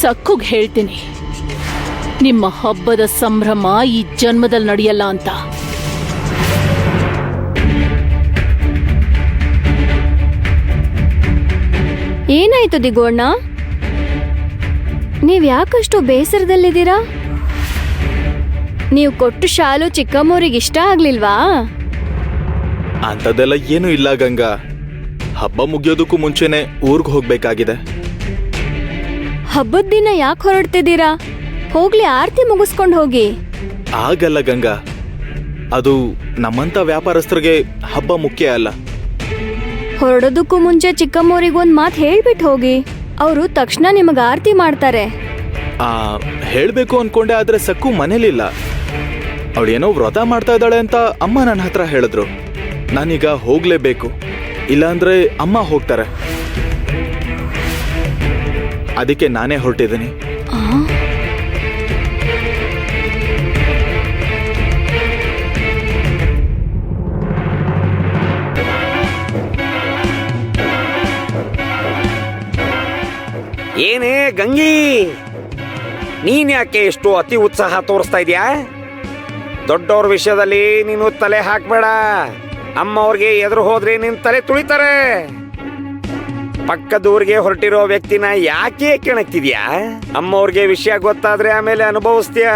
ಸಕ್ಕುಗ್ ಹೇಳ್ತೀನಿ, ನಿಮ್ಮ ಹಬ್ಬದ ಸಂಭ್ರಮ ಈ ಜನ್ಮದಲ್ಲಿ ನಡೆಯಲ್ಲ ಅಂತ. ಏನಾಯ್ತು ದಿಗೋಣ್ಣ, ನೀವ್ ಯಾಕಷ್ಟು ಬೇಸರದಲ್ಲಿದ್ದೀರಾ? ನೀವು ಕೊಟ್ಟು ಶಾಲು ಚಿಕ್ಕಮ್ಮವ್ರಿಗೆ ಇಷ್ಟ ಆಗ್ಲಿಲ್ವಾ? ಅಂಥದ್ದೆಲ್ಲ ಏನೂ ಇಲ್ಲ ಗಂಗಾ. ಹಬ್ಬ ಮುಗಿಯೋದಕ್ಕೂ ಮುಂಚೆನೆ ಊರ್ಗ್ ಹೋಗ್ಬೇಕಾಗಿದೆ. ಹಬ್ಬದ ದಿನ ಯಾಕೆ ಹೊರಡ್ತಿದ್ದೀರಾ? ಹೋಗ್ಲಿ, ಆರತಿ ಮುಗಿಸ್ಕೊಂಡು ಹೋಗಿ. ಆಗಲ್ಲ ಗಂಗಾ, ಅದು ನಮ್ಮಂತ ವ್ಯಾಪಾರಸ್ಥರಿಗೆ ಹಬ್ಬ ಮುಖ್ಯ ಅಲ್ಲ. ಹೊರಡೋದಕ್ಕೂ ಮುಂಚೆ ಚಿಕ್ಕಮ್ಮವ್ರಿಗೊಂದ್ ಮಾತು ಹೇಳ್ಬಿಟ್ಟು ಹೋಗಿ, ಅವರು ತಕ್ಷಣ ನಿಮಗ ಆರತಿ ಮಾಡ್ತಾರೆ. ಹೇಳ್ಬೇಕು ಅನ್ಕೊಂಡೆ, ಆದ್ರೆ ಸಕ್ಕು ಮನೇಲಿಲ್ಲ. ಅವಳೇನೋ ವ್ರತ ಮಾಡ್ತಾ ಇದ್ದಾಳೆ ಅಂತ ಅಮ್ಮ ನನ್ನ ಹತ್ರ ಹೇಳಿದ್ರು. ನಾನೀಗ ಹೋಗ್ಲೇಬೇಕು, ಇಲ್ಲಾಂದ್ರೆ ಅಮ್ಮ ಹೋಗ್ತಾರೆ. ಅದಕ್ಕೆ ನಾನೇ ಹೊರಟಿದ್ದೀನಿ. ಏನೇ ಗಂಗಿ, ನೀನ್ ಯಾಕೆ ಎಷ್ಟು ಅತಿ ಉತ್ಸಾಹ ತೋರಿಸ್ತಾ ಇದೀಯಾ? ದೊಡ್ಡವ್ರ ವಿಷಯದಲ್ಲಿ ನೀನು ತಲೆ ಹಾಕ್ಬೇಡ. ಅಮ್ಮವ್ರಿಗೆ ಎದುರು ಹೋದ್ರೆ ನಿನ್ ತಲೆ ತುಳಿತಾರೆ. ಪಕ್ಕದೂರಿಗೆ ಹೊರಟಿರೋ ವ್ಯಕ್ತಿನ ಯಾಕೆ ಕೆಣಕ್ತಿದ್ಯಾ? ಅಮ್ಮವ್ರಿಗೆ ವಿಷಯ ಗೊತ್ತಾದ್ರೆ ಆಮೇಲೆ ಅನುಭವಿಸ್ತೀಯ.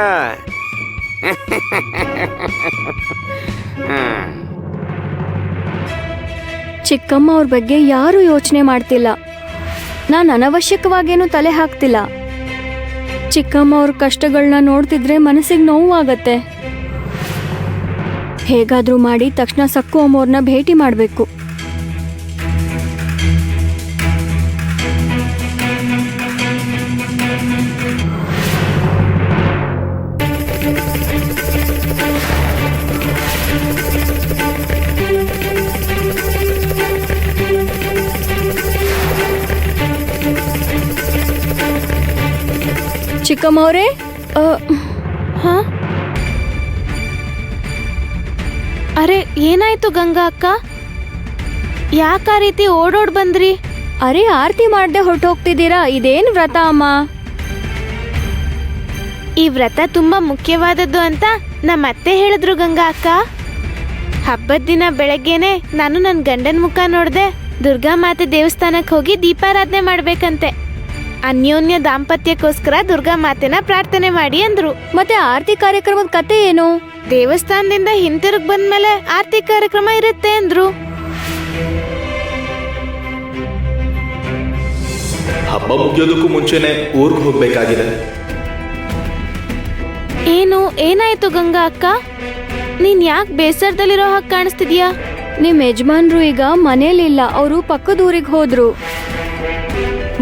ಚಿಕ್ಕಮ್ಮ ಅವ್ರ ಬಗ್ಗೆ ಯಾರೂ ಯೋಚನೆ ಮಾಡ್ತಿಲ್ಲ. ನಾನು ಅನವಶ್ಯಕವಾಗೇನು ತಲೆ ಹಾಕ್ತಿಲ್ಲ. ಚಿಕ್ಕಮ್ಮ ಅವ್ರ ಕಷ್ಟಗಳನ್ನ ನೋಡ್ತಿದ್ರೆ ಮನಸ್ಸಿಗೆ ನೋವಾಗತ್ತೆ. ಹೇಗಾದ್ರೂ ಮಾಡಿ ತಕ್ಷಣ ಸಕ್ಕು ಅಮ್ಮವ್ರನ್ನ ಭೇಟಿ ಮಾಡಬೇಕು. ಚಿಕ್ಕಮ್ಮವ್ರೆ, ಹಾ, ಅರೆ ಏನಾಯ್ತು ಗಂಗಾ ಅಕ್ಕ? ಯಾಕ ಆ ರೀತಿ ಓಡೋಡ್ ಬಂದ್ರಿ? ಅರೆ ಆರತಿ ಮಾಡ್ದೆ ಹೊರಟೋಗ್ತಿದ್ದೀರಾ? ಇದೇನ್ ವ್ರತ ಅಮ್ಮ? ಈ ವ್ರತ ತುಂಬಾ ಮುಖ್ಯವಾದದ್ದು ಅಂತ ನಮ್ಮ ಅತ್ತೆ ಹೇಳಿದ್ರು ಗಂಗಾ ಅಕ್ಕ. ಹಬ್ಬದ ದಿನ ಬೆಳಗ್ಗೆನೆ ನಾನು ನನ್ನ ಗಂಡನ ಮುಖ ನೋಡ್ದೆ. ದುರ್ಗಾ ಮಾತೆ ದೇವಸ್ಥಾನಕ್ಕೆ ಹೋಗಿ ದೀಪಾರಾಧನೆ ಮಾಡ್ಬೇಕಂತೆ. ಅನ್ಯೋನ್ಯ ದಾಂಪತ್ಯಕ್ಕೋಸ್ಕರ ದುರ್ಗಾ ಮಾತೆನ ಪ್ರಾರ್ಥನೆ ಮಾಡಿ ಅಂದ್ರು. ಮತ್ತೆ ಆರತಿ ಕಾರ್ಯಕ್ರಮದ ಕತೆ ಏನು? ದೇವಸ್ಥಾನದಿಂದ ಹಿಂತಿರುಗ್ ಬಂದ್ಮೇಲೆ ಆರತಿ ಕಾರ್ಯಕ್ರಮ ಇರುತ್ತೆ ಅಂದ್ರು. ಹಬ್ಬ ಮುಗಿಯೋದಕ್ಕೂ ಮುಂಚೆನೆ ಊರ್ಗ್ ಹೋಗ್ಬೇಕಾಗಿದೆ. ಏನಾಯ್ತು ಗಂಗಾ ಅಕ್ಕ? ನೀನ್ ಯಾಕೆ ಬೇಸರದಲ್ಲಿರೋ ಹಾಗೆ ಕಾಣಿಸ್ತಿದ್ಯಾ? ನಿಮ್ ಯಜಮಾನ್ರು ಈಗ ಮನೇಲಿಲ್ಲ, ಅವರು ಪಕ್ಕದ ಊರಿಗೆ ಹೋದ್ರು.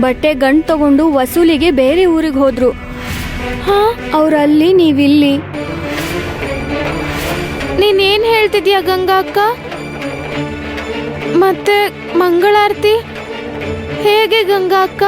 ಬಟ್ಟೆ ಗಂಟು ತಗೊಂಡು ವಸೂಲಿಗೆ ಬೇರೆ ಊರಿಗೆ ಹೋದ್ರು. ಅವ್ರಲ್ಲಿ ನೀವಿಲ್ಲಿ. ನೀನೇನ್ ಹೇಳ್ತಿದ್ಯಾ ಗಂಗಾ ಅಕ್ಕ? ಮತ್ತೆ ಮಂಗಳಾರತಿ ಹೇಗೆ ಗಂಗಾ ಅಕ್ಕ?